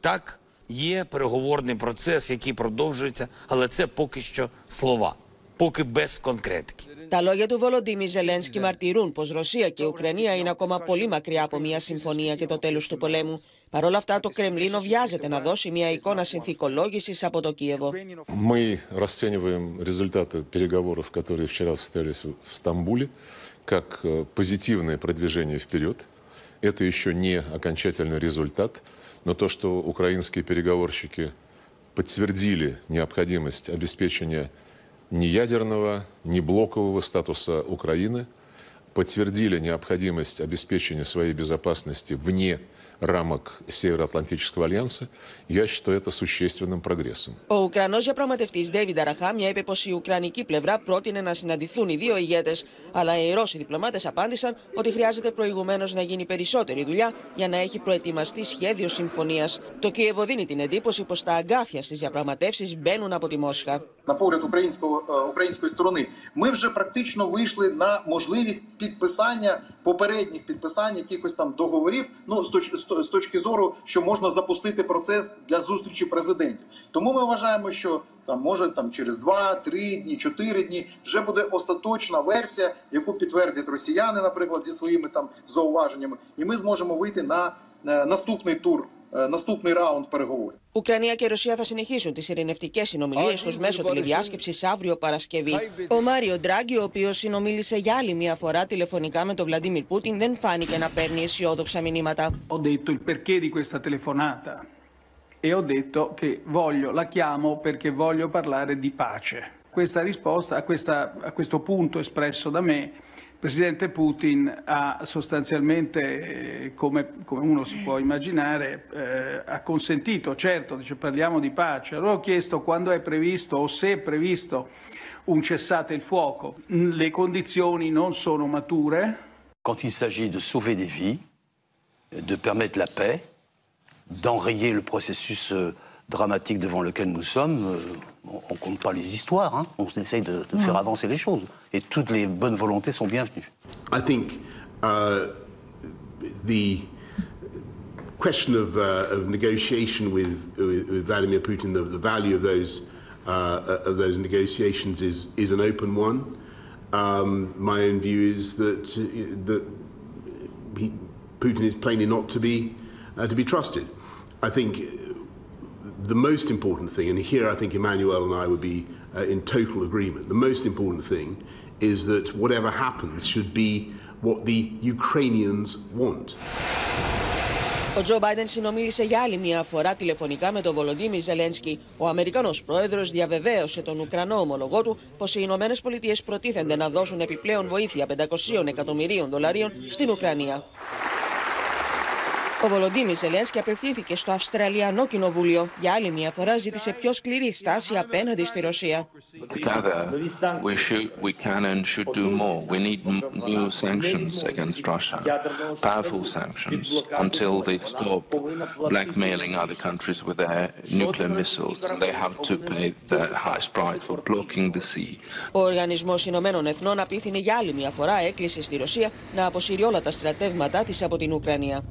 Так, є переговорний процес, який продовжується, але це поки що слова, поки без конкретики. Τα λόγια του Βολοντίμιρ Ζελένσκι μαρτυρούν πως Ρωσία και Ουκρανία είναι ακόμα πολύ μακριά από μια συμφωνία και το τέλος του πολέμου. Παρ' όλα αυτά, το Κρεμλίνο βιάζεται να δώσει μια εικόνα συνθηκολόγησης από το Κίεβο. Мы расцениваем результаты переговоров, которые вчера состоялись в Стамбуле, как позитивное продвижение вперед. Это еще не окончательный результат, но то, что украинские переговорщики подтвердили необходимость обеспечения ни ядерного, ни блокового статуса Украины, подтвердили необходимость обеспечения своей безопасности вне рамок Североатлантического альянса, я считаю это существенным прогрессом. Ο Ουκρανός διαπραγματευτής Ντέιβιντ Αραχάμια είπε πως η Ουκρανική πλευρά πρότεινε να συναντηθούν οι δύο ηγέτες, αλλά οι Ρώσοι διπλωμάτες απάντησαν ότι χρειάζεται προηγουμένως να γίνει περισσότερη δουλειά για να έχει προετοιμαστεί σχέδιο συμφωνίας. Το Κίεβο δίνει την εντύπωση πως τα αγκάθια στις διαπραγματεύσεις μπαίνουν από τη Μόσχα. На погляд української сторони, ми вже практично вийшли на можливість підписання, попередніх підписань якихось там договорів, ну, з точки зору, що можна запустити процес для зустрічі президентів. Тому ми вважаємо, що там, може там, через 2, 3 дні, 4 дні вже буде остаточна версія, яку підтвердять росіяни, наприклад, зі своїми там зауваженнями, і ми зможемо вийти на наступний тур. Наступний ρаунд переговорів. Ουκρανία και Ρωσία θα συνεχίσουν τις ειρηνευτικές συνομιλίες τους μέσω τηλεδιάσκεψης αύριο Παρασκευή. Ο Μάριο Ντράγκη, ο οποίος συνομίλησε για άλλη μια φορά τηλεφωνικά με τον Βλαντίμιρ Πούτιν, δεν φάνηκε να παίρνει αισιόδοξα μηνύματα. Ho detto il perché di questa telefonata e ho detto che la chiamo perché voglio parlare di pace. Questa risposta a questo punto espresso da me, il presidente Putin ha sostanzialmente, come uno si può immaginare, ha consentito, certo, dice parliamo di pace. Allora ho chiesto quando è previsto o se è previsto un cessate il fuoco. Le condizioni non sono mature. Quand il s'agit de sauver des vies, de permettre la paix, d'enrayer le processus dramatique devant lequel nous sommes, on ne compte pas les histoires, hein. On essaye de faire avancer les choses. Et toutes les bonnes volontés sont bienvenues. I think the question of negotiation with Vladimir Putin, the value of those negotiations is an open one. My own view is that Putin is plainly not to be trusted. I think the most important thing, and here I think Emmanuel and I would be in total agreement, the most important thing is that whatever happens should be what the Ukrainians want. Ο Τζο Μπάιντεν συνομίλησε για άλλη μια φορά τηλεφωνικά με τον Βολοντίμιρ Ζελένσκι. Ο Αμερικανός πρόεδρος διαβεβαίωσε τον Ουκρανό ομολογό του πως οι Ηνωμένες Πολιτείες προτίθενται να δώσουν επιπλέον βοήθεια $500 εκατομμυρίων στην Ουκρανία. Ο Βολοντίμιρ Ζελένσκι απευθύνθηκε στο Αυστραλιανό Κοινοβούλιο. Για άλλη μια φορά ζήτησε πιο σκληρή στάση απέναντι στη Ρωσία. Together, we can and should do more. We need new sanctions against Russia, powerful sanctions, until they stop blackmailing other countries with their nuclear missiles. And they have to pay the highest price for blocking the sea. Ο Οργανισμός Ηνωμένων Εθνών απίθυνε για άλλη μια φορά έκκληση στη Ρωσία να αποσύρει όλα τα στρατεύματά της από την Ουκρανία.